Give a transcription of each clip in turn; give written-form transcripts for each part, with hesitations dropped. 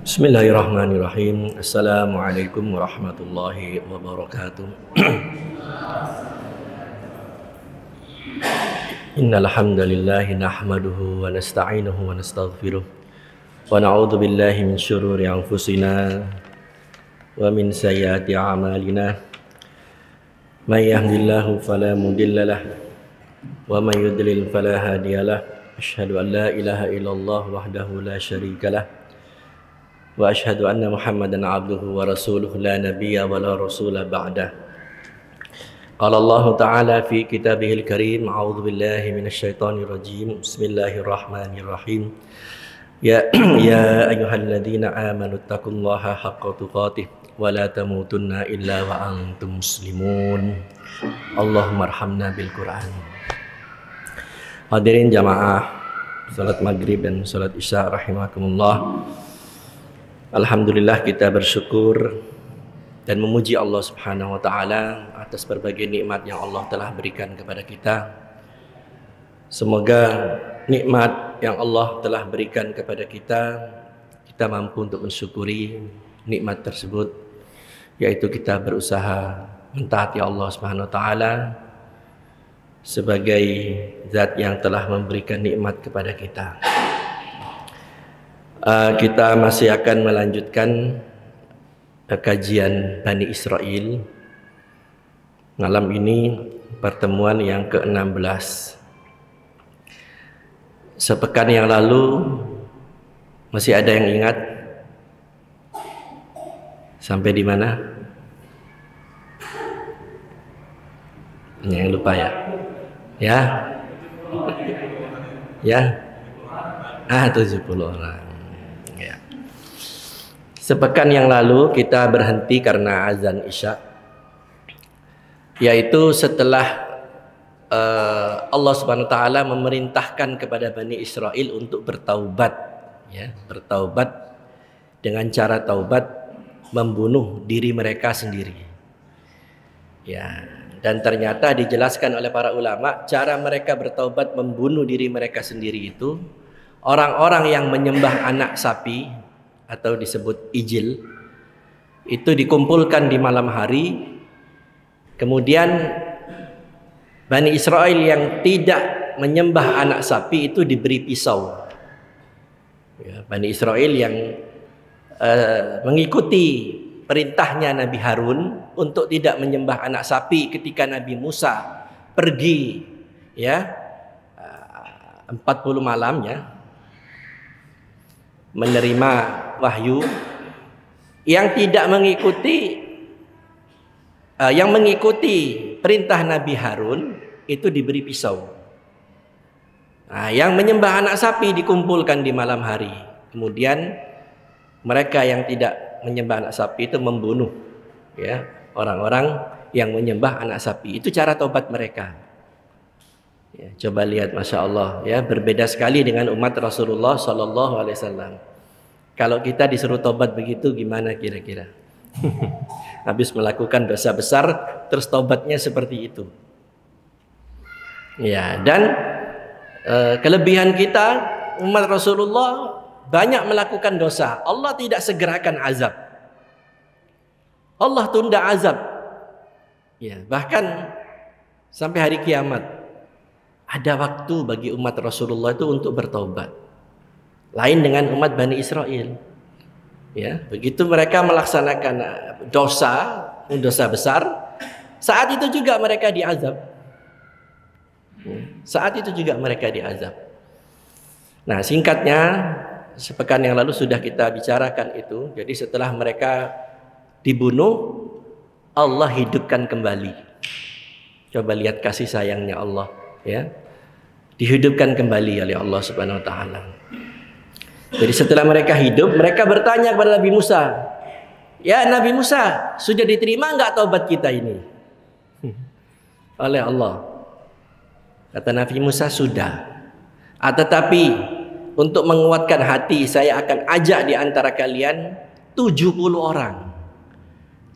Bismillahirrahmanirrahim. Assalamualaikum warahmatullahi wabarakatuh. Innal hamdalillah nahmaduhu wa nasta'inuhu wa nastaghfiruh wa na'udzu billahi min syururi anfusina wa min sayyiati a'malina. May yahdihillahu fala mudilla lahu wa may yudlil fala hadiyalah. Asyhadu an la ilaha illallah wahdahu la syarika lah. Wa asyhadu anna Muhammadan abduhu wa rasuluhu la nabiyya wa la rasula ba'dah. Qala Allah Ta'ala fi kitabihil karim, a'udzu billahi minasy syaithanir rajim. Bismillahirrahmanirrahim. Ya ayyuhalladzina amanu taqullaha haqqa tuqatih wa la tamutunna illa wa antum muslimun. Allahumma arhamna bil Qur'an. Hadirin jamaah salat maghrib dan salat isya rahimakumullah. Alhamdulillah, kita bersyukur dan memuji Allah Subhanahu wa taala atas berbagai nikmat yang Allah telah berikan kepada kita. Semoga nikmat yang Allah telah berikan kepada kita mampu untuk mensyukuri nikmat tersebut, yaitu kita berusaha mentaati Allah Subhanahu wa taala sebagai zat yang telah memberikan nikmat kepada kita. Kita masih akan melanjutkan kajian Bani Israel. Malam ini pertemuan yang ke-16. Sepekan yang lalu masih ada yang ingat sampai di mana? Yang lupa ya? Ya? 70 orang. Sepekan yang lalu kita berhenti karena azan Isya, yaitu setelah Allah Subhanahu wa taala memerintahkan kepada Bani Israel untuk bertaubat, ya, bertaubat dengan cara taubat membunuh diri mereka sendiri. Ya, dan ternyata dijelaskan oleh para ulama, cara mereka bertaubat membunuh diri mereka sendiri itu orang-orang yang menyembah anak sapi atau disebut ijil itu dikumpulkan di malam hari. Kemudian Bani Israel yang tidak menyembah anak sapi itu diberi pisau, ya, Bani Israel yang mengikuti perintahnya Nabi Harun untuk tidak menyembah anak sapi ketika Nabi Musa pergi, ya, 40 malam, ya, menerima wahyu, yang tidak mengikuti yang mengikuti perintah Nabi Harun itu diberi pisau. Nah, yang menyembah anak sapi dikumpulkan di malam hari. Kemudian mereka yang tidak menyembah anak sapi itu membunuh, ya, orang-orang yang menyembah anak sapi. Itu cara tobat mereka. Ya, coba lihat, masya Allah, ya, berbeda sekali dengan umat Rasulullah Sallallahu Alaihi Wasallam. Kalau kita disuruh tobat begitu, gimana kira-kira? Habis melakukan dosa besar, terus tobatnya seperti itu. Ya, dan kelebihan kita umat Rasulullah banyak melakukan dosa. Allah tidak segerakan azab. Allah tunda azab. Ya, bahkan sampai hari kiamat ada waktu bagi umat Rasulullah itu untuk bertaubat. Lain dengan umat Bani Israel. Ya, begitu mereka melaksanakan dosa besar, saat itu juga mereka diazab. Saat itu juga mereka diazab. Nah, singkatnya, sepekan yang lalu sudah kita bicarakan itu. Jadi setelah mereka dibunuh, Allah hidupkan kembali. Coba lihat kasih sayangnya Allah, ya. Dihidupkan kembali oleh Allah Subhanahu wa taala. Jadi setelah mereka hidup, mereka bertanya kepada Nabi Musa, "Ya Nabi Musa, sudah diterima enggak taubat kita ini?" Oleh Allah. Kata Nabi Musa, "Sudah." Tetapi untuk menguatkan hati, saya akan ajak di antara kalian 70 orang.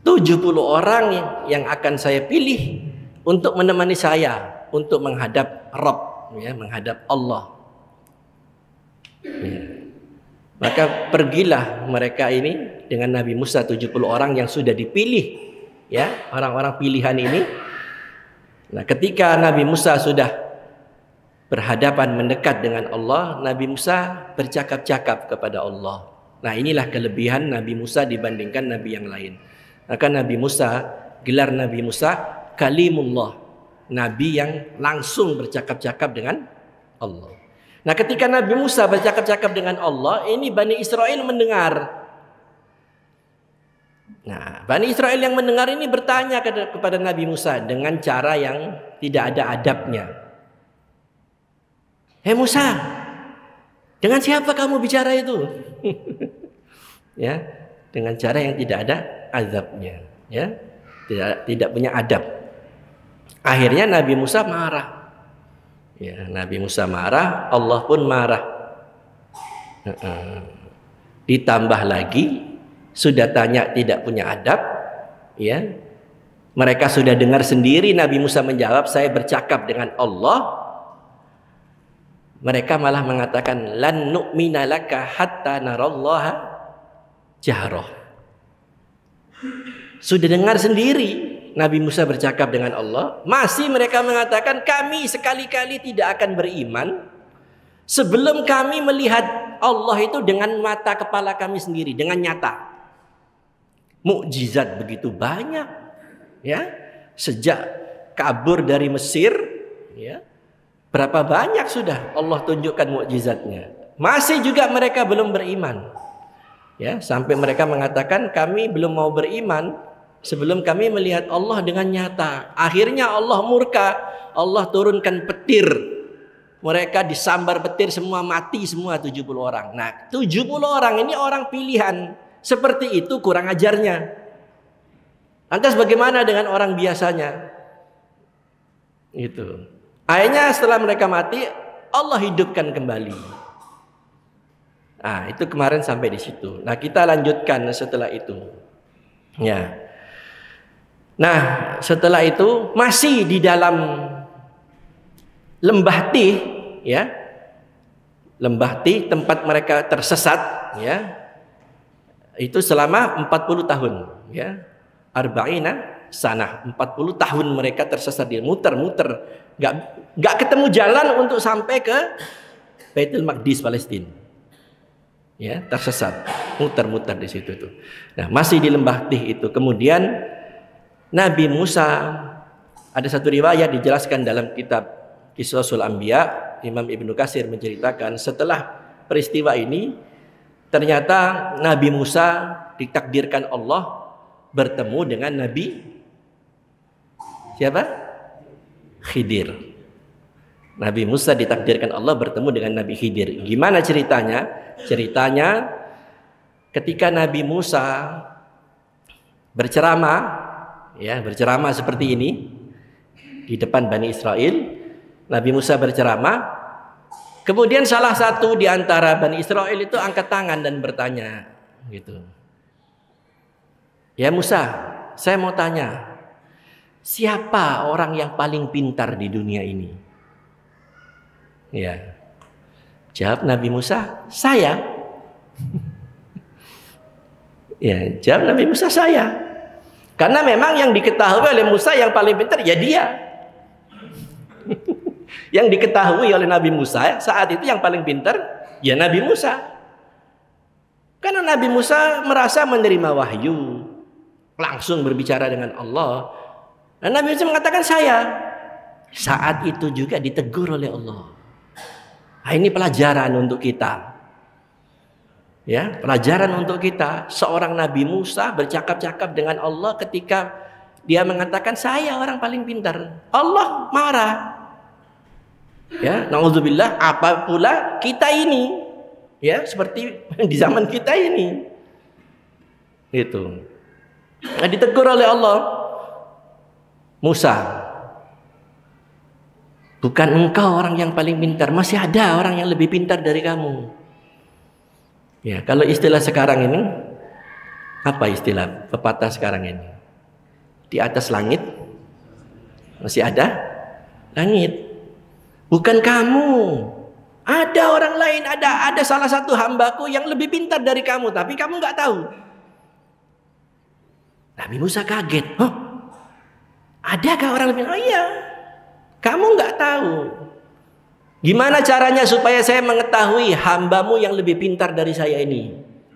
70 orang yang akan saya pilih untuk menemani saya untuk menghadap Rabb, ya, menghadap Allah. Ya. Maka pergilah mereka ini dengan Nabi Musa, 70 orang yang sudah dipilih, ya, orang-orang pilihan ini. Nah, ketika Nabi Musa sudah berhadapan mendekat dengan Allah, Nabi Musa bercakap-cakap kepada Allah. Nah, inilah kelebihan Nabi Musa dibandingkan nabi yang lain. Maka Nabi Musa, gelar Nabi Musa Kalimullah, nabi yang langsung bercakap-cakap dengan Allah. Nah, ketika Nabi Musa bercakap-cakap dengan Allah, ini Bani Israel mendengar. Nah, Bani Israel yang mendengar ini bertanya kepada Nabi Musa dengan cara yang tidak ada adabnya. Hei Musa, dengan siapa kamu bicara itu? Ya, dengan cara yang tidak ada azabnya, ya, tidak punya adab. Akhirnya Nabi Musa marah. Ya, Nabi Musa marah, Allah pun marah. Ditambah lagi sudah tanya tidak punya adab, ya. Mereka sudah dengar sendiri Nabi Musa menjawab, saya bercakap dengan Allah. Mereka malah mengatakan lan nu'mina laka hatta narallaha jahrah. Sudah dengar sendiri Nabi Musa bercakap dengan Allah, masih mereka mengatakan kami sekali-kali tidak akan beriman sebelum kami melihat Allah itu dengan mata kepala kami sendiri, dengan nyata. Mukjizat begitu banyak, ya, sejak kabur dari Mesir, ya, berapa banyak sudah Allah tunjukkan mukjizatnya. Masih juga mereka belum beriman, ya, sampai mereka mengatakan kami belum mau beriman sebelum kami melihat Allah dengan nyata. Akhirnya Allah murka, Allah turunkan petir. Mereka disambar petir, semua mati semua 70 orang. Nah, 70 orang ini orang pilihan. Seperti itu kurang ajarnya. Lantas bagaimana dengan orang biasanya? Itu. Akhirnya setelah mereka mati, Allah hidupkan kembali. Nah, itu kemarin sampai di situ. Nah, kita lanjutkan setelah itu. Ya. Nah, setelah itu masih di dalam lembah Tih, ya. Lembah Tih tempat mereka tersesat, ya. Itu selama 40 tahun, ya. Arba'ina sanah, 40 tahun mereka tersesat, dia muter-muter, nggak ketemu jalan untuk sampai ke Baitul Maqdis Palestina. Ya, tersesat, muter-muter di situ tuh. Nah, masih di lembah Tih itu. Kemudian Nabi Musa, ada satu riwayat dijelaskan dalam kitab Qisasul Anbiya, Imam Ibnu Katsir menceritakan setelah peristiwa ini ternyata Nabi Musa ditakdirkan Allah bertemu dengan Nabi siapa? Khidir. Nabi Musa ditakdirkan Allah bertemu dengan Nabi Khidir. Gimana ceritanya? Ceritanya ketika Nabi Musa berceramah, ya, berceramah seperti ini di depan Bani Israel. Nabi Musa berceramah. Kemudian salah satu di antara Bani Israel itu angkat tangan dan bertanya, gitu. Ya Musa, saya mau tanya, siapa orang yang paling pintar di dunia ini? Ya, jawab Nabi Musa, saya. Ya, jawab Nabi Musa, saya. Karena memang yang diketahui oleh Musa yang paling pintar ya dia. Yang diketahui oleh Nabi Musa saat itu yang paling pintar ya Nabi Musa. Karena Nabi Musa merasa menerima wahyu, langsung berbicara dengan Allah. Dan Nabi Musa mengatakan saya. Saat itu juga ditegur oleh Allah. Nah, ini pelajaran untuk kita. Ya, pelajaran untuk kita. Seorang Nabi Musa bercakap-cakap dengan Allah ketika dia mengatakan saya orang paling pintar. Allah marah. Ya, na'udzubillah, apa pula kita ini, ya, seperti di zaman kita ini, itu. Nah, ditegur oleh Allah, Musa, Bukan engkau orang yang paling pintar, masih ada orang yang lebih pintar dari kamu. Ya, kalau istilah sekarang ini, apa istilah pepatah sekarang ini? Di atas langit masih ada langit. Bukan kamu. Ada orang lain, ada salah satu hambaku yang lebih pintar dari kamu, tapi kamu nggak tahu. Nabi Musa kaget. Oh, adakah orang lebih? Oh iya, kamu nggak tahu. Gimana caranya supaya saya mengetahui hambamu yang lebih pintar dari saya ini?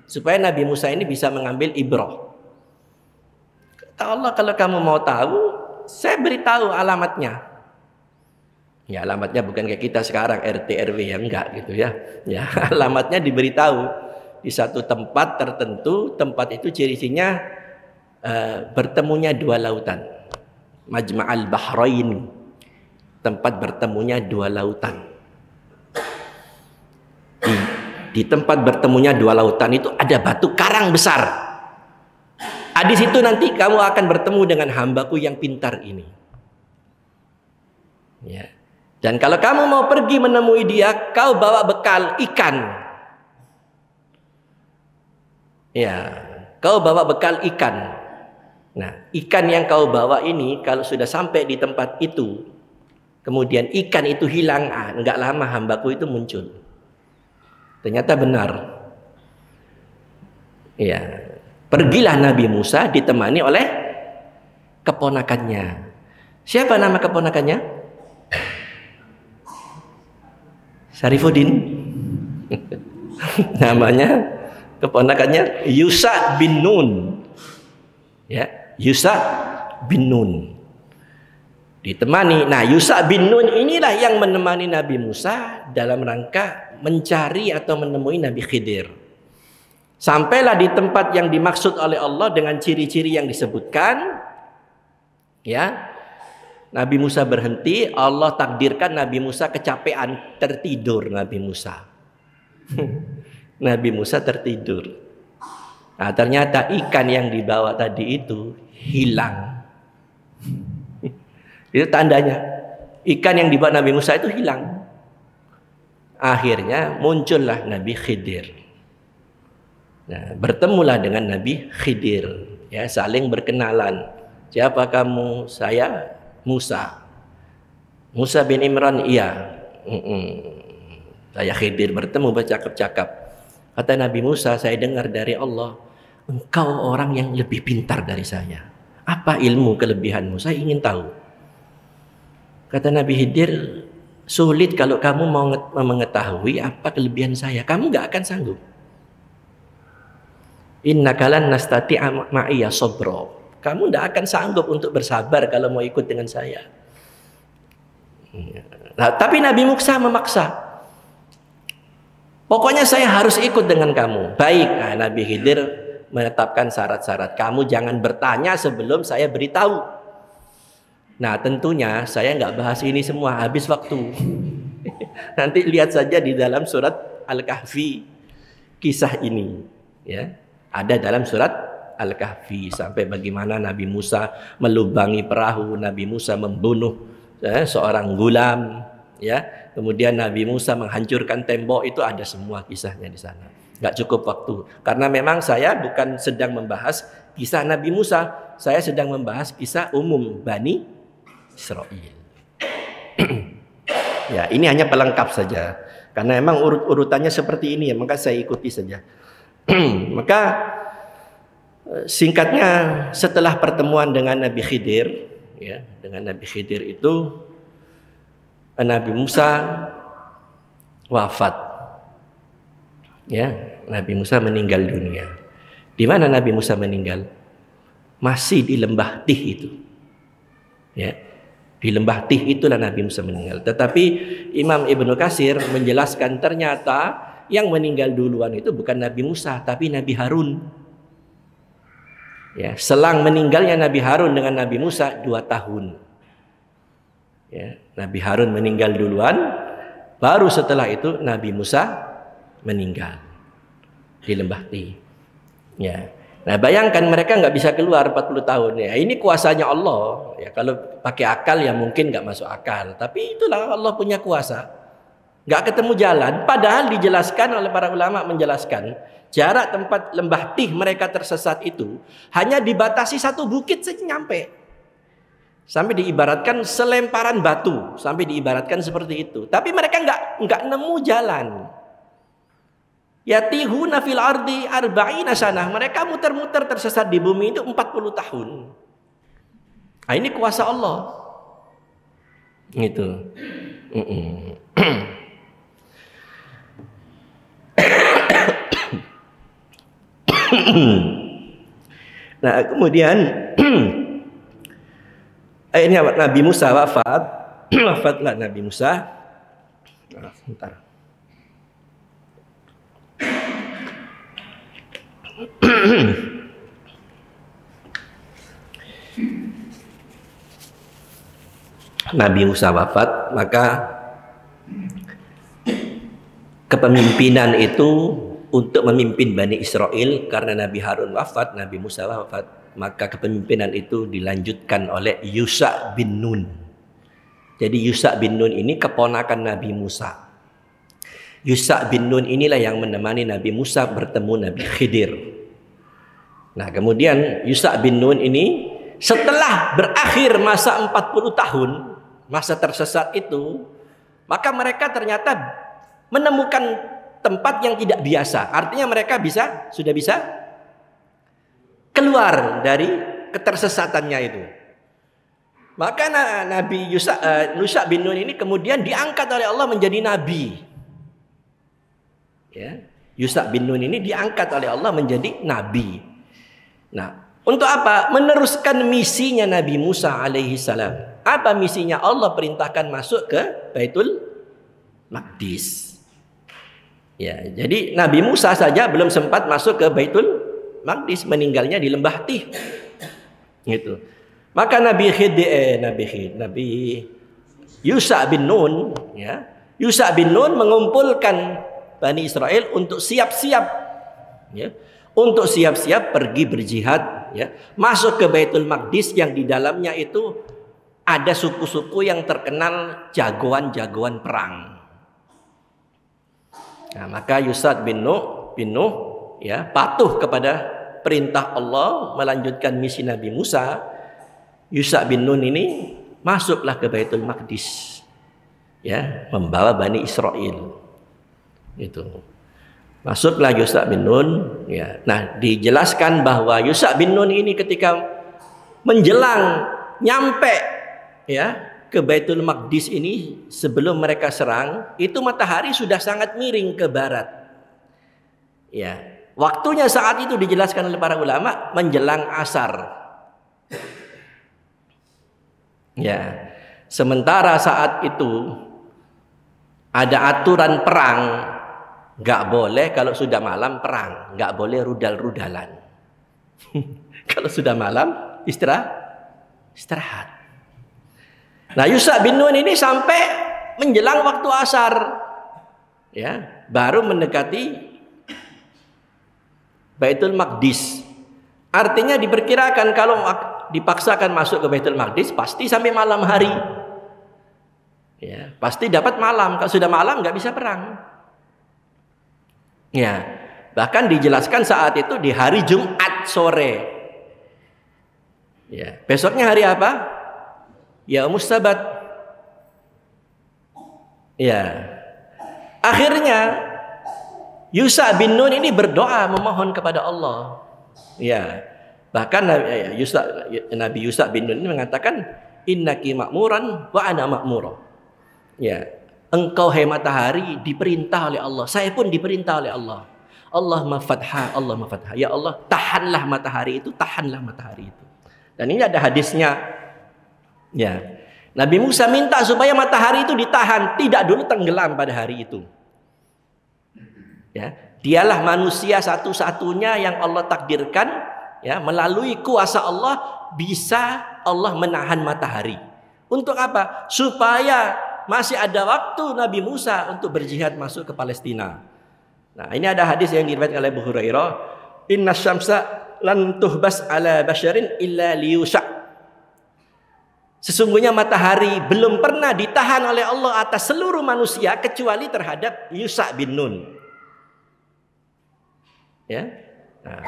Supaya Nabi Musa ini bisa mengambil ibrah. Kata Allah, kalau kamu mau tahu, saya beritahu alamatnya. Ya, alamatnya bukan kayak kita sekarang RT RW ya, enggak gitu ya. Ya, alamatnya diberitahu di satu tempat tertentu. Tempat itu ciri-cirinya bertemunya dua lautan. Majma'al Bahrain. Tempat bertemunya dua lautan. Di tempat bertemunya dua lautan itu ada batu karang besar. Di situ nanti kamu akan bertemu dengan hambaku yang pintar ini. Ya. Dan kalau kamu mau pergi menemui dia, kau bawa bekal ikan. Ya, kau bawa bekal ikan. Nah, ikan yang kau bawa ini kalau sudah sampai di tempat itu, kemudian ikan itu hilang, enggak lama hambaku itu muncul. Ternyata benar. Ya, pergilah Nabi Musa ditemani oleh keponakannya. Siapa nama keponakannya? Syarifuddin. Namanya keponakannya Yusha bin Nun. Ya, Yusha bin Nun. Ditemani. Nah, Yusha bin Nun inilah yang menemani Nabi Musa dalam rangka mencari atau menemui Nabi Khidir. Sampailah di tempat yang dimaksud oleh Allah dengan ciri-ciri yang disebutkan. Ya. Nabi Musa berhenti, Allah takdirkan Nabi Musa kecapean, tertidur Nabi Musa. Nabi Musa tertidur. Nah, ternyata ikan yang dibawa tadi itu hilang. Itu tandanya. Ikan yang dibawa Nabi Musa itu hilang. Akhirnya muncullah Nabi Khidir. Nah, bertemulah dengan Nabi Khidir. Ya, saling berkenalan. Siapa kamu? Saya Musa. Musa bin Imran, iya. Saya Khidir, bertemu bercakap-cakap. Kata Nabi Musa, saya dengar dari Allah, engkau orang yang lebih pintar dari saya. Apa ilmu kelebihanmu? Saya ingin tahu. Kata Nabi Khidir, sulit kalau kamu mau mengetahui apa kelebihan saya. Kamu gak akan sanggup. Innaka lan nastati'a ma'iya sabra. Kamu tidak akan sanggup untuk bersabar kalau mau ikut dengan saya. Nah, tapi Nabi Musa memaksa. Pokoknya saya harus ikut dengan kamu. Baik, nah, Nabi Khidir menetapkan syarat-syarat. Kamu jangan bertanya sebelum saya beritahu. Nah, tentunya saya nggak bahas ini semua, habis waktu. Nanti lihat saja di dalam surat Al-Kahfi kisah ini. Ya, ada dalam surat Al-Kahfi sampai bagaimana Nabi Musa melubangi perahu, Nabi Musa membunuh seorang gulam, ya. Kemudian Nabi Musa menghancurkan tembok, itu ada semua kisahnya di sana. Nggak cukup waktu karena memang saya bukan sedang membahas kisah Nabi Musa, saya sedang membahas kisah umum Bani Israil. Ya, ini hanya pelengkap saja karena memang urutannya seperti ini ya, maka saya ikuti saja. Maka singkatnya, setelah pertemuan dengan Nabi Khidir, ya, dengan Nabi Khidir itu Nabi Musa wafat. Ya, Nabi Musa meninggal dunia. Di mana Nabi Musa meninggal? Masih di lembah Tih itu. Ya, di lembah Tih itulah Nabi Musa meninggal. Tetapi Imam Ibnu Katsir menjelaskan ternyata yang meninggal duluan itu bukan Nabi Musa, tapi Nabi Harun. Ya, selang meninggalnya Nabi Harun dengan Nabi Musa 2 tahun. Ya, Nabi Harun meninggal duluan, baru setelah itu Nabi Musa meninggal di lembah Tih. Ya, Nah, bayangkan mereka nggak bisa keluar 40 tahun ya. Ini kuasanya Allah. Ya, kalau pakai akal ya mungkin nggak masuk akal. Tapi itulah Allah punya kuasa. Nggak ketemu jalan. Padahal dijelaskan oleh para ulama menjelaskan jarak tempat lembah Tih mereka tersesat itu hanya dibatasi satu bukit saja nyampe. Sampai diibaratkan selemparan batu. Sampai diibaratkan seperti itu. Tapi mereka nggak nemu jalan. Yatihuna fil ardi arba'ina sanah. Mereka muter-muter tersesat di bumi itu 40 tahun. Nah, ini kuasa Allah. Gitu. Nah, kemudian ini Nabi Musa wafat. Wafatlah Nabi Musa. Nah, sebentar. Nabi Musa wafat, maka kepemimpinan itu untuk memimpin Bani Israel, karena Nabi Harun wafat, Nabi Musa wafat, maka kepemimpinan itu dilanjutkan oleh Yusha bin Nun. Jadi Yusha bin Nun ini keponakan Nabi Musa. Yusha bin Nun inilah yang menemani Nabi Musa bertemu Nabi Khidir. Nah, kemudian Yusha bin Nun ini setelah berakhir masa 40 tahun, masa tersesat itu, maka mereka ternyata menemukan tempat yang tidak biasa. Artinya mereka sudah bisa keluar dari ketersesatannya itu. Maka Nabi Yusha bin Nun ini kemudian diangkat oleh Allah menjadi nabi. Ya, Yusha bin Nun ini diangkat oleh Allah menjadi nabi. Nah, untuk apa? Meneruskan misinya Nabi Musa alaihi salam. Apa misinya? Allah perintahkan masuk ke Baitul Maqdis. Ya, jadi Nabi Musa saja belum sempat masuk ke Baitul Maqdis, meninggalnya di lembah Tih. Gitu. Maka Nabi Yusha bin Nun, ya, Yusha bin Nun mengumpulkan Bani Israel untuk siap-siap, ya, untuk siap-siap pergi berjihad, ya, masuk ke Baitul Maqdis yang di dalamnya itu ada suku-suku yang terkenal jagoan-jagoan perang. Nah, maka Yusha bin Nun, ya, patuh kepada perintah Allah melanjutkan misi Nabi Musa. Yusha bin Nun ini masuklah ke Baitul Maqdis, ya, membawa Bani Israel. Itu masuklah Yusha bin Nun, ya. Nah, dijelaskan bahwa Yusha bin Nun ini ketika menjelang nyampe, ya, ke Baitul Maqdis ini, sebelum mereka serang, itu matahari sudah sangat miring ke barat. Ya, waktunya saat itu dijelaskan oleh para ulama menjelang asar. Ya, sementara saat itu ada aturan perang. Nggak boleh kalau sudah malam perang, nggak boleh rudal-rudalan. Kalau sudah malam istirahat. Nah, Yusha bin Nun ini sampai menjelang waktu asar, ya, baru mendekati Baitul Maqdis. Artinya diperkirakan kalau dipaksakan masuk ke Baitul Maqdis pasti sampai malam hari, ya, pasti dapat malam. Kalau sudah malam nggak bisa perang. Ya, bahkan dijelaskan saat itu di hari Jumat sore. Ya, besoknya hari apa? Yaumus Sabat. Ya, akhirnya Yusha bin Nun ini berdoa memohon kepada Allah. Ya, bahkan Nabi Yusha bin Nun ini mengatakan, innaki ma'muran wa ana ma'mura. Ya. Engkau hai matahari diperintah oleh Allah, saya pun diperintah oleh Allah. Allahumma fathha, Allahumma fathha. Ya Allah, tahanlah matahari itu, tahanlah matahari itu. Dan ini ada hadisnya. Ya. Nabi Musa minta supaya matahari itu ditahan, tidak dulu tenggelam pada hari itu. Ya, dialah manusia satu-satunya yang Allah takdirkan, ya, melalui kuasa Allah bisa Allah menahan matahari. Untuk apa? Supaya masih ada waktu Nabi Musa untuk berjihad masuk ke Palestina. Nah, ini ada hadis yang diriwayatkan oleh Abu Hurairah, inna syamsa lan tuhbas ala basyarin illa liyusa. Sesungguhnya matahari belum pernah ditahan oleh Allah atas seluruh manusia kecuali terhadap Yusa bin Nun. Ya. Nah,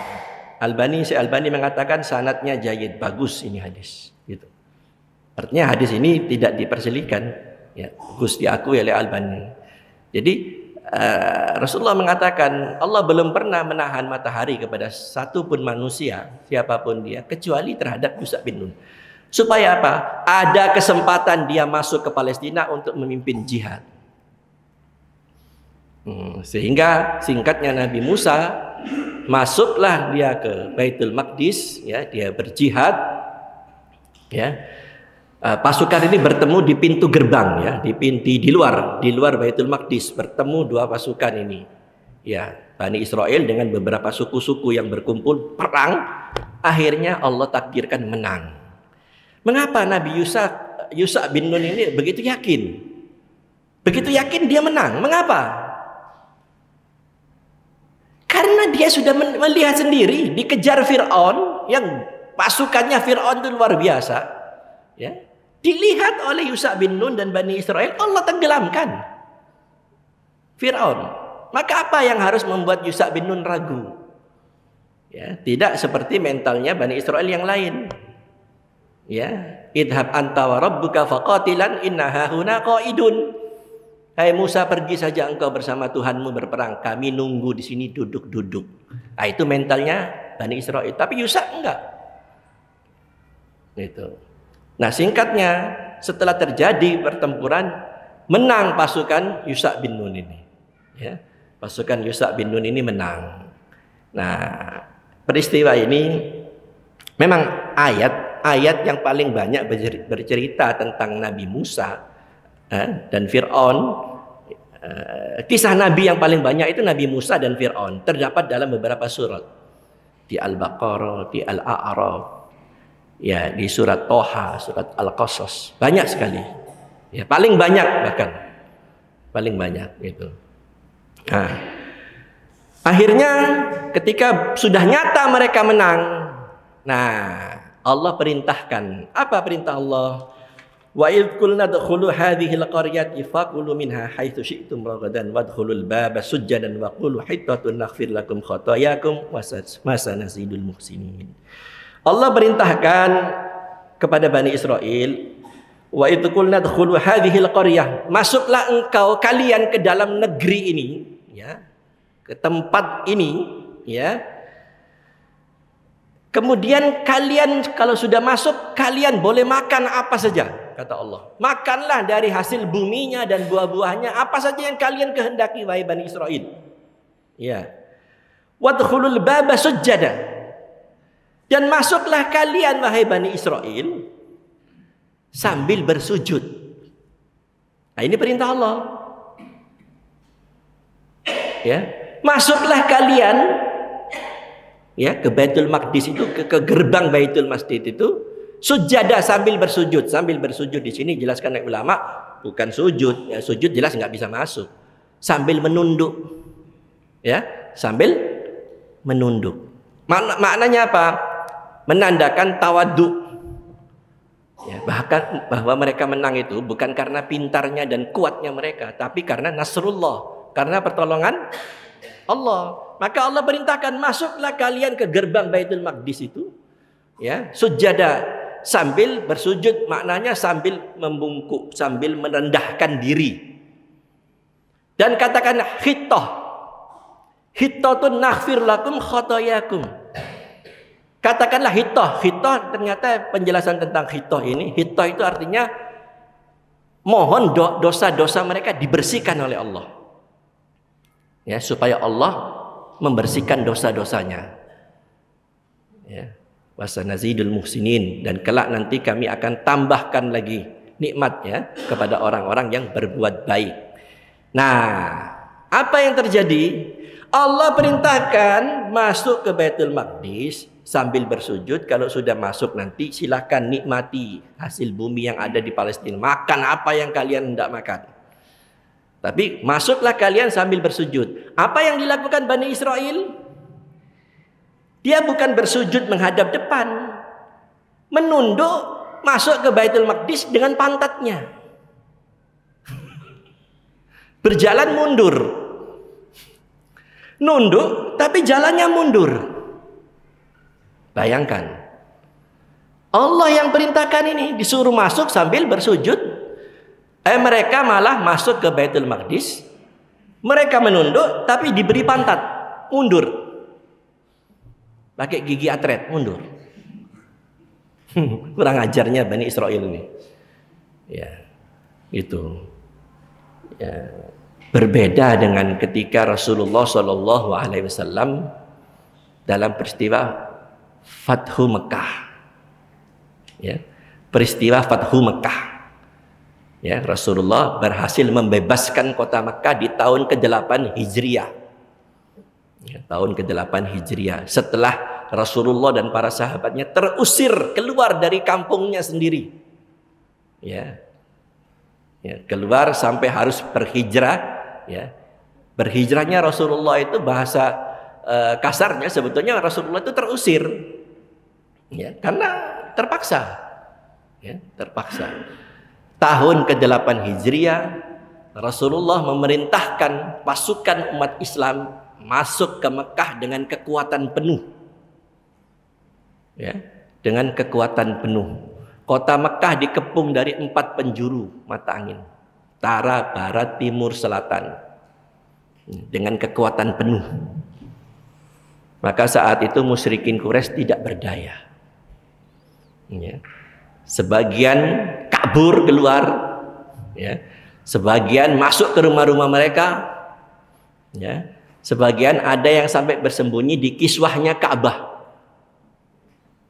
Syekh Albani mengatakan sanadnya jayyid, bagus ini hadis, gitu. Artinya hadis ini tidak diperselisihkan, ya, bagus diakui oleh Albani. Jadi Rasulullah mengatakan Allah belum pernah menahan matahari kepada satu pun manusia, siapapun dia, kecuali terhadap Yusa bin Nun. Supaya apa? Ada kesempatan dia masuk ke Palestina untuk memimpin jihad. Sehingga singkatnya Nabi Musa masuklah dia ke Baitul Maqdis, ya, dia berjihad, ya. Pasukan ini bertemu di pintu gerbang, ya, di luar Baitul Maqdis bertemu dua pasukan ini, ya, Bani Israel dengan beberapa suku-suku yang berkumpul perang. Akhirnya Allah takdirkan menang. Mengapa Nabi Yusa bin Nun ini begitu yakin? Begitu yakin dia menang. Mengapa? Karena dia sudah melihat sendiri dikejar Fir'aun, yang pasukannya Fir'aun itu luar biasa, ya. Dilihat oleh Yusa bin Nun dan Bani Israel, Allah tenggelamkan Fir'aun. Maka apa yang harus membuat Yusa bin Nun ragu? Ya, tidak seperti mentalnya Bani Israel yang lain. Ya, idhab anta wa rabbuka faqatilan inna hahuna qaidun. Hai Musa, pergi saja engkau bersama Tuhanmu berperang. Kami nunggu di sini duduk-duduk. Nah, itu mentalnya Bani Israel. Tapi Yusa enggak. Gitu. Nah, singkatnya, setelah terjadi pertempuran, menang pasukan Yusa bin Nun ini. Ya, pasukan Yusa bin Nun ini menang. Nah, peristiwa ini memang ayat yang paling banyak bercerita tentang Nabi Musa dan Fir'aun. Kisah Nabi yang paling banyak itu Nabi Musa dan Fir'aun. Terdapat dalam beberapa surat. Di Al-Baqarah, di Al-A'raf, ya, di surat Toha, surat Al-Qasas, banyak sekali. Ya, paling banyak bahkan. Paling banyak gitu. Nah, akhirnya ketika sudah nyata mereka menang, nah, Allah perintahkan. Apa perintah Allah? Wa idh qulna dkhulu hadhihi al-qaryati faqulu minha haitsu syi'tum ragadan wadkhulul baba sujjadan wa qulu hittatun naghfir lakum khotoyakum wa sanazidul muhsinin. Allah perintahkan kepada Bani Israel, wa idh qulna dkhulu hadhihi al-qaryah, masuklah engkau kalian ke dalam negeri ini, ya, ke tempat ini, ya. Kemudian kalian kalau sudah masuk, kalian boleh makan apa saja, kata Allah. Makanlah dari hasil buminya dan buah-buahnya, apa saja yang kalian kehendaki, wahai Bani Israel. Ya. Wadkhulul baba sujjada. Dan masuklah kalian, wahai Bani Israel, sambil bersujud. Nah, ini perintah Allah. Ya. Masuklah kalian, ya, ke Baitul Maqdis itu, ke gerbang Baitul Masjid itu, sujada, sambil bersujud. Sambil bersujud di sini jelaskan oleh ulama, bukan sujud. Ya, sujud jelas nggak bisa masuk. Sambil menunduk, ya, sambil menunduk. Maknanya apa? Menandakan tawadhu. Ya, bahkan bahwa mereka menang itu bukan karena pintarnya dan kuatnya mereka, tapi karena nasrullah, karena pertolongan Allah. Maka Allah perintahkan, masuklah kalian ke gerbang Baitul Maqdis itu, ya, sujada, sambil bersujud, maknanya sambil membungkuk, sambil merendahkan diri. Dan katakan hittatun naghfir lakum khotoyakum. Katakanlah hittah. Hittah, ternyata penjelasan tentang hittah ini, hittah itu artinya mohon dosa-dosa mereka dibersihkan oleh Allah. Ya, supaya Allah membersihkan dosa-dosanya. Ya, wasanazidul muhsinin, dan kelak nanti kami akan tambahkan lagi nikmatnya kepada orang-orang yang berbuat baik. Nah, apa yang terjadi? Allah perintahkan masuk ke Baitul Maqdis sambil bersujud. Kalau sudah masuk nanti silakan nikmati hasil bumi yang ada di Palestina. Makan apa yang kalian hendak makan. Tapi masuklah kalian sambil bersujud. Apa yang dilakukan Bani Israel? Dia bukan bersujud menghadap depan, menunduk masuk ke Baitul Maqdis dengan pantatnya, berjalan mundur, nunduk tapi jalannya mundur. Bayangkan, Allah yang perintahkan ini, disuruh masuk sambil bersujud. Mereka malah masuk ke Baitul Maqdis, mereka menunduk tapi diberi pantat, mundur. Pakai gigi atret, mundur. Kurang ajarnya Bani Israel ini. Ya, itu. Ya, berbeda dengan ketika Rasulullah Shallallahu Alaihi Wasallam dalam peristiwa Fathu Mekah. Ya, peristiwa Fathu Mekah. Ya, Rasulullah berhasil membebaskan kota Mekah di tahun ke-8 Hijriah. Ya, tahun ke-8 Hijriah, setelah Rasulullah dan para sahabatnya terusir keluar dari kampungnya sendiri. Ya, keluar sampai harus berhijrah. Ya, berhijrahnya Rasulullah itu bahasa kasarnya sebetulnya Rasulullah itu terusir. Ya, karena terpaksa. Ya, terpaksa. Tahun ke-8 Hijriah, Rasulullah memerintahkan pasukan umat Islam masuk ke Mekah dengan kekuatan penuh. Ya, dengan kekuatan penuh. Kota Mekah dikepung dari 4 penjuru mata angin. Utara, barat, timur, selatan. Dengan kekuatan penuh. Maka saat itu musyrikin Quraisy tidak berdaya. Ya. Sebagian kabur keluar. Ya. Sebagian masuk ke rumah-rumah mereka. Ya. Sebagian ada yang sampai bersembunyi di kiswahnya Ka'bah.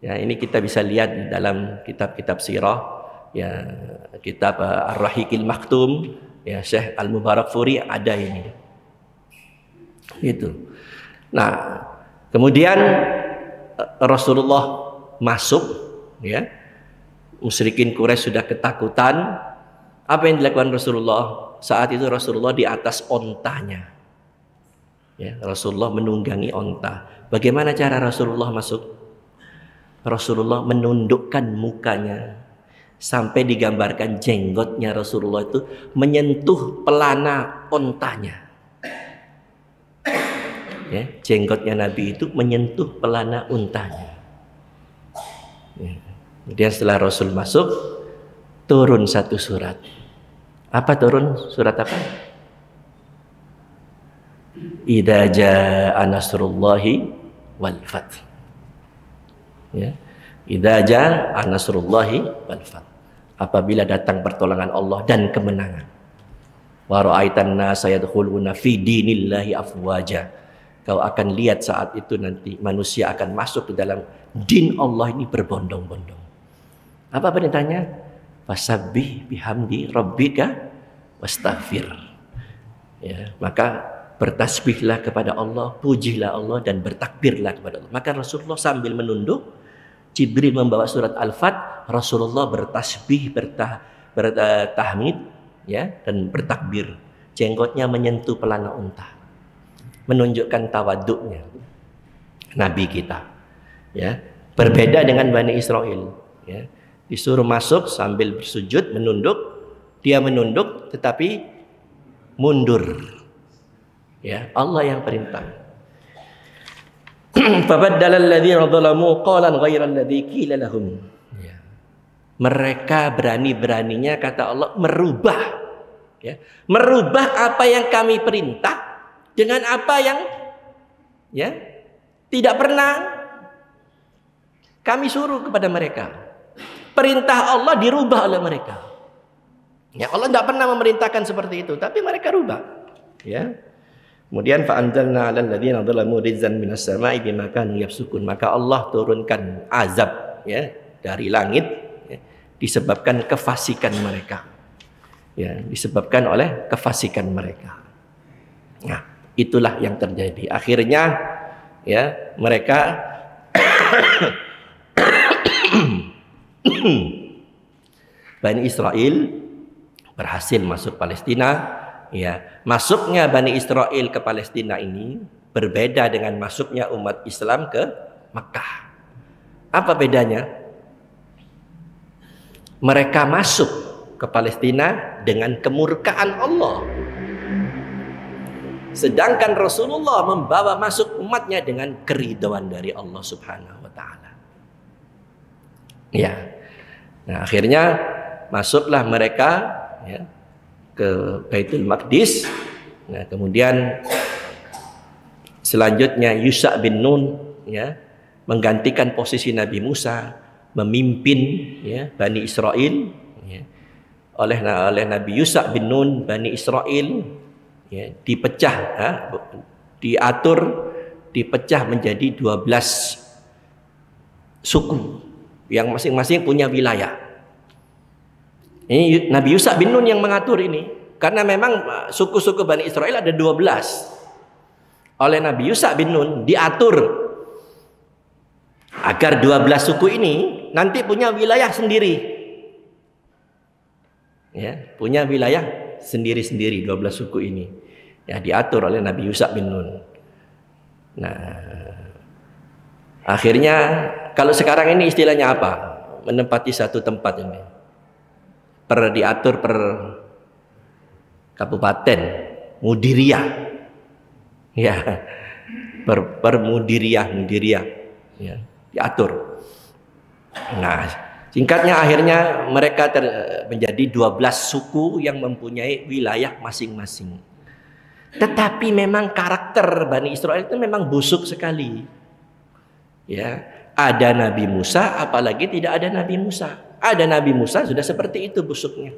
Ya, ini kita bisa lihat di dalam kitab-kitab sirah, ya, kitab Ar-Rahiqil Maktum, ya, Syekh Al-Mubarakfuri ada ini. Itu. Nah, kemudian Rasulullah masuk, ya. Musyrikin Quraisy sudah ketakutan. Apa yang dilakukan Rasulullah? Saat itu Rasulullah di atas ontanya. Ya, Rasulullah menunggangi onta. Bagaimana cara Rasulullah masuk? Rasulullah menundukkan mukanya sampai digambarkan jenggotnya Rasulullah itu menyentuh pelana ontanya. Ya, jenggotnya Nabi itu menyentuh pelana untanya. Ya. Kemudian setelah Rasul masuk, turun satu surat. Apa turun? Surat apa? Idza jaa nasrullahi wal fath. Ya. Idza jaa nasrullahi wal fath. Apabila datang pertolongan Allah dan kemenangan. Wa ra'aitan nasa yadkhuluna fi dinillahi afwaja. Kau akan lihat saat itu nanti manusia akan masuk ke dalam din Allah ini berbondong-bondong. Apa perintahnya? Fasabbih bihamdi rabbika wastaghfir. Ya, maka bertasbihlah kepada Allah, pujilah Allah dan bertakbirlah kepada Allah. Maka Rasulullah sambil menunduk, Jibril membawa surat Al-Fat, Rasulullah bertasbih, bertahmid, ya, dan bertakbir. Jenggotnya menyentuh pelana unta, menunjukkan tawaduknya Nabi kita. Ya, berbeda dengan Bani Israel. Ya, disuruh masuk sambil bersujud, menunduk, dia menunduk tetapi mundur. Ya, Allah yang perintah. Fabaddala alladziina dzalamu qalan ghayra alladzi qila lahum. Ya. Mereka berani-beraninya kata Allah merubah, ya, merubah apa yang kami perintah dengan apa yang, ya, tidak pernah kami suruh kepada mereka. Perintah Allah dirubah oleh mereka. Ya, Allah tidak pernah memerintahkan seperti itu, tapi mereka rubah. Ya. Kemudian fa'anzalna 'alal ladzina dzalamu rizqan minas sama'i bima kanu yafsukun. Maka Allah turunkan azab, ya, dari langit, ya, disebabkan kefasikan mereka. Ya, disebabkan oleh kefasikan mereka. Nah, itulah yang terjadi. Akhirnya, ya, mereka Bani Israel berhasil masuk Palestina. Ya, masuknya Bani Israel ke Palestina ini berbeda dengan masuknya umat Islam ke Makkah. Apa bedanya? Mereka masuk ke Palestina dengan kemurkaan Allah. Sedangkan Rasulullah membawa masuk umatnya dengan keridhaan dari Allah Subhanahu wa taala. Ya. Nah, akhirnya masuklah mereka ya, ke Baitul Maqdis. Nah, kemudian selanjutnya Yusha bin Nun ya, menggantikan posisi Nabi Musa, memimpin ya, Bani Israel ya. Oleh Nabi Yusha bin Nun, Bani Israel ya, dipecah ya, dipecah menjadi 12 suku yang masing-masing punya wilayah. Ini Nabi Yusha bin Nun yang mengatur ini, karena memang suku-suku Bani Israel ada 12. Oleh Nabi Yusha bin Nun diatur agar 12 suku ini nanti punya wilayah sendiri. Ya, punya wilayah sendiri-sendiri 12 suku ini. Ya, diatur oleh Nabi Yusha bin Nun. Nah, akhirnya kalau sekarang ini istilahnya apa? Menempati satu tempat ini. Diatur per kabupaten, mudiriyah. Ya. Per mudiriyah ya, diatur. Nah, singkatnya akhirnya mereka menjadi 12 suku yang mempunyai wilayah masing-masing. Tetapi memang karakter Bani Israel itu memang busuk sekali. Ya, ada Nabi Musa, apalagi tidak ada Nabi Musa. Ada Nabi Musa sudah seperti itu busuknya.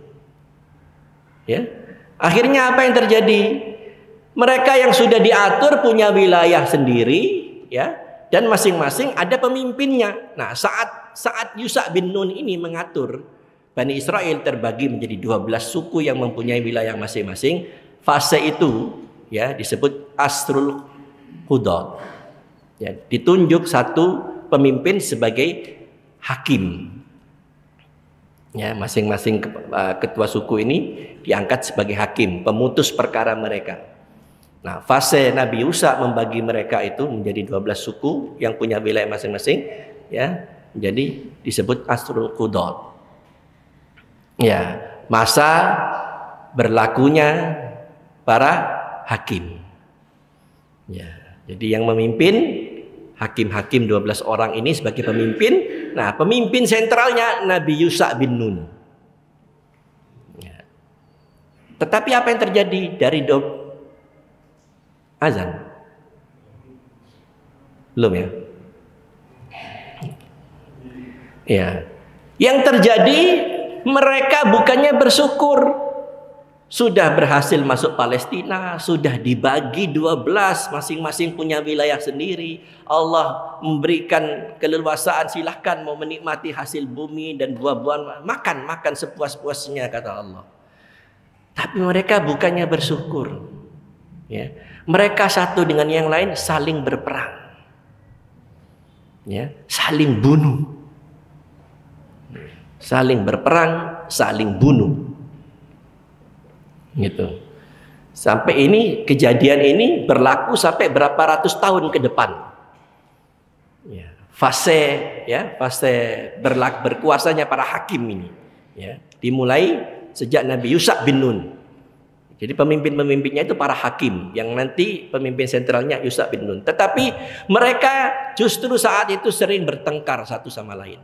Ya. Akhirnya apa yang terjadi? Mereka yang sudah diatur punya wilayah sendiri, ya, dan masing-masing ada pemimpinnya. Nah, saat Yusha bin Nun ini mengatur Bani Israel terbagi menjadi 12 suku yang mempunyai wilayah masing-masing, fase itu ya disebut Asrul Qudad. Ya, ditunjuk satu pemimpin sebagai hakim. Ya, masing-masing ketua suku ini diangkat sebagai hakim, pemutus perkara mereka. Nah, fase Nabi Yusha membagi mereka itu menjadi 12 suku yang punya wilayah masing-masing, ya, jadi disebut Asrul Qudad. Ya, masa berlakunya para hakim. Ya, jadi yang memimpin hakim-hakim 12 orang ini sebagai pemimpin. Nah, pemimpin sentralnya Nabi Yusha bin Nun. Ya. Tetapi apa yang terjadi dari azan? Belum ya? Ya. Yang terjadi mereka bukannya bersyukur. Sudah berhasil masuk Palestina, sudah dibagi 12, masing-masing punya wilayah sendiri. Allah memberikan keleluasaan, silahkan mau menikmati hasil bumi dan buah-buahan, makan sepuas-puasnya kata Allah. Tapi mereka bukannya bersyukur. Ya. Mereka satu dengan yang lain saling berperang. Ya, saling bunuh. Saling berperang, saling bunuh. Gitu. Sampai ini kejadian ini berlaku sampai berapa ratus tahun ke depan. Ya, fase berkuasanya para hakim ini, ya, dimulai sejak Nabi Yusha bin Nun. Jadi pemimpin-pemimpinnya itu para hakim yang nanti pemimpin sentralnya Yusha bin Nun. Tetapi mereka justru saat itu sering bertengkar satu sama lain.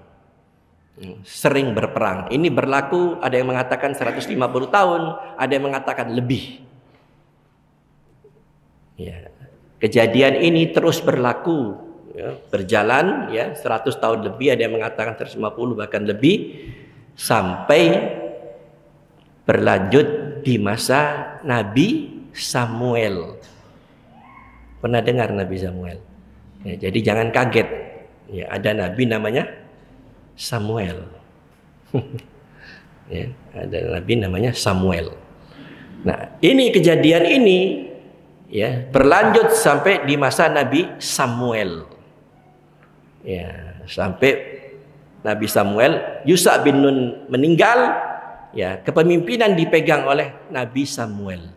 Sering berperang. Ini berlaku, ada yang mengatakan 150 tahun, ada yang mengatakan lebih. Ya. Kejadian ini terus berlaku, ya, berjalan ya 100 tahun lebih, ada yang mengatakan 150 bahkan lebih, sampai berlanjut di masa Nabi Samuel. Pernah dengar Nabi Samuel? Ya, jadi jangan kaget. Ya, ada nabi namanya Samuel. Ya, ada nabi namanya Samuel. Nah, ini kejadian ini ya berlanjut sampai di masa Nabi Samuel. Ya, sampai Nabi Samuel, Yusha bin Nun meninggal, ya, kepemimpinan dipegang oleh Nabi Samuel.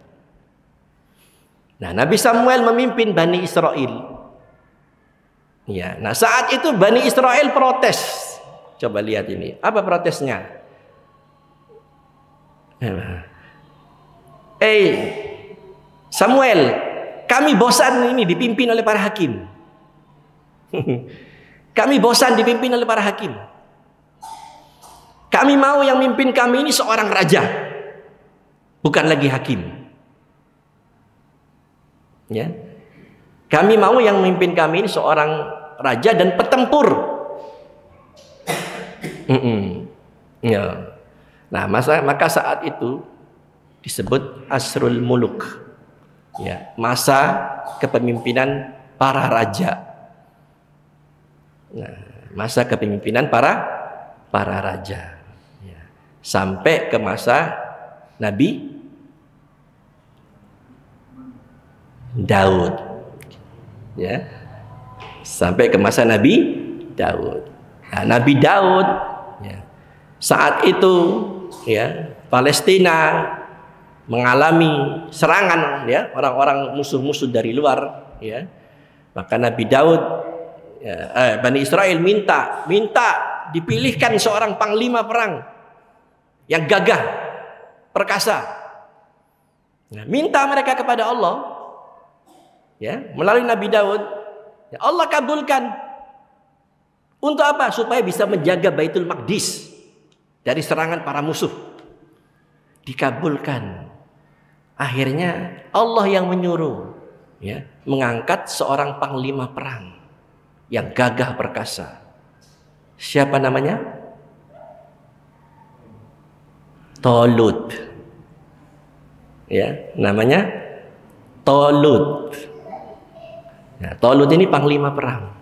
Nah, Nabi Samuel memimpin Bani Israel. Ya, nah saat itu Bani Israel protes. Coba lihat ini, apa protesnya? Samuel, kami bosan ini dipimpin oleh para hakim. Kami bosan dipimpin oleh para hakim. Kami mau yang mimpin kami ini seorang raja, bukan lagi hakim. Ya. Kami mau yang memimpin kami ini seorang raja dan petempur. Ya. Nah, maka saat itu disebut Asrul Muluk. Ya, masa kepemimpinan para raja. Nah, masa kepemimpinan para raja. Ya. Sampai ke masa Nabi Daud. Ya, sampai ke masa Nabi Daud. Nah, Nabi Daud, ya, saat itu, ya, Palestina mengalami serangan, ya, orang-orang musuh-musuh dari luar, ya. Maka Nabi Daud, ya, Bani Israel minta dipilihkan seorang panglima perang yang gagah, perkasa. Nah, minta mereka kepada Allah. Ya, melalui Nabi Daud, ya, Allah kabulkan. Untuk apa? Supaya bisa menjaga Baitul Maqdis dari serangan para musuh. Dikabulkan. Akhirnya Allah yang menyuruh, ya, mengangkat seorang panglima perang yang gagah perkasa. Siapa namanya? Talut. Ya, namanya Talut. Nah, Talut ini panglima perang.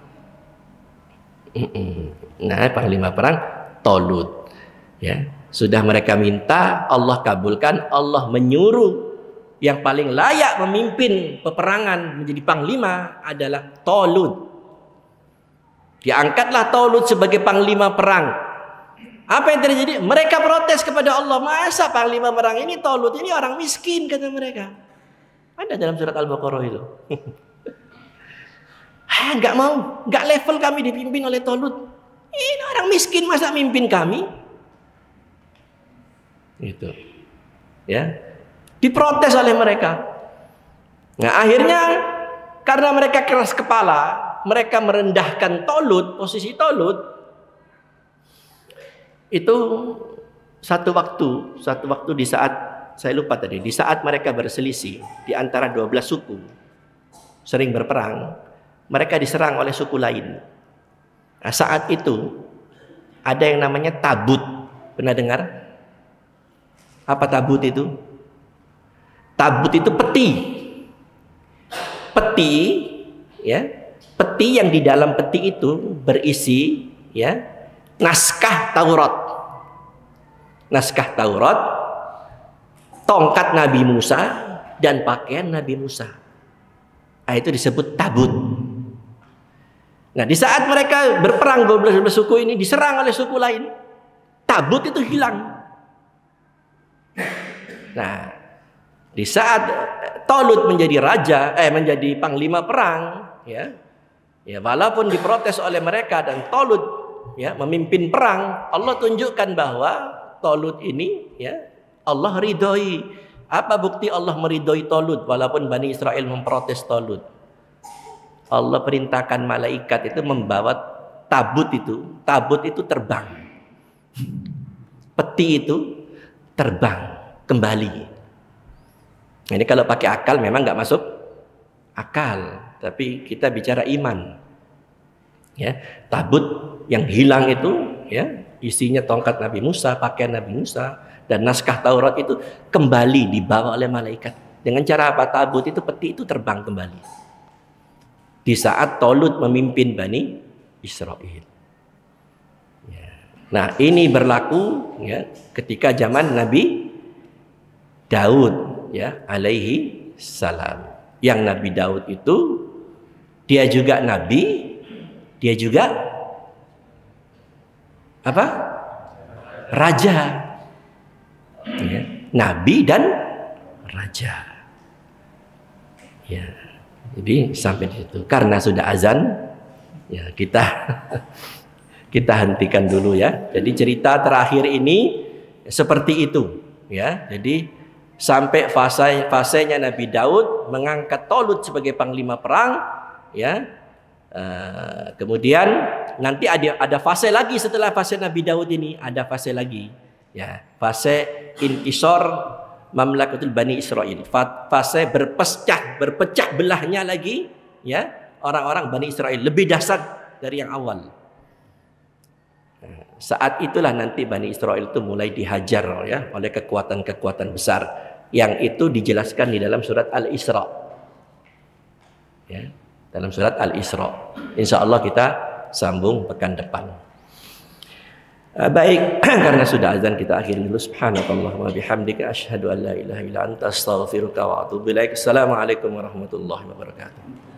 Nah, panglima perang Talut. Ya, sudah mereka minta, Allah kabulkan, Allah menyuruh yang paling layak memimpin peperangan menjadi panglima adalah Talut. Diangkatlah Talut sebagai panglima perang. Apa yang terjadi? Mereka protes kepada Allah. Masa panglima perang ini Talut ini orang miskin, kata mereka. Ada dalam surat Al-Baqarah itu. Nggak mau, nggak level kami dipimpin oleh Talut. Ini orang miskin masa mimpin kami? Itu, ya, diprotes oleh mereka. Nah, akhirnya karena mereka keras kepala, mereka merendahkan Talut, posisi Talut. Itu satu waktu di saat saya lupa tadi, di saat mereka berselisih di antara 12 suku, sering berperang. Mereka diserang oleh suku lain. Nah, saat itu ada yang namanya tabut. Pernah dengar? Apa tabut itu? Tabut itu peti. Peti, ya. Peti yang di dalam peti itu berisi, ya, naskah Taurat. Naskah Taurat, tongkat Nabi Musa dan pakaian Nabi Musa. Nah, itu disebut tabut. Nah, di saat mereka berperang 12 suku ini diserang oleh suku lain, tabut itu hilang. Nah, di saat Talut menjadi raja, menjadi panglima perang, ya, walaupun diprotes oleh mereka dan Talut, ya, memimpin perang, Allah tunjukkan bahwa Talut ini, ya, Allah ridhoi. Apa bukti Allah meridhoi Talut walaupun Bani Israel memprotes Talut? Allah perintahkan malaikat itu membawa tabut itu terbang. Peti itu terbang kembali. Nah, ini kalau pakai akal memang nggak masuk akal, tapi kita bicara iman. Ya, tabut yang hilang itu, ya, isinya tongkat Nabi Musa, pakaian Nabi Musa, dan naskah Taurat itu kembali dibawa oleh malaikat. Dengan cara apa? Tabut itu, peti itu terbang kembali. Di saat Talut memimpin Bani Israel. Ya. Nah, ini berlaku, ya, ketika zaman Nabi Daud, ya, alaihi salam. Yang Nabi Daud itu dia juga nabi, dia juga apa? Raja. Ya. Nabi dan raja. Ya. Jadi sampai di situ. Karena sudah azan Ya, kita kita hentikan dulu ya. Jadi cerita terakhir ini seperti itu ya. Jadi sampai fasenya Nabi Daud mengangkat Tolut sebagai panglima perang ya. Kemudian nanti ada fase lagi setelah fase Nabi Daud ini, ada fase lagi ya, fase intisor Mamlakatul Bani Israel, fase berpecah belahnya lagi ya, orang-orang Bani Israel lebih dahsyat dari yang awal. Saat itulah nanti Bani Israel itu mulai dihajar ya oleh kekuatan-kekuatan besar yang itu dijelaskan di dalam surat Al-Isra ya, dalam surat Al-Isra. Insya Allah kita sambung pekan depan. Baik, karena sudah azan kita akhiri dulu. Subhanakallahumma bihamdika asyhadu an la ilaha illa anta astaghfiruka wa atubu ilaik. Assalamualaikum warahmatullahi wabarakatuh.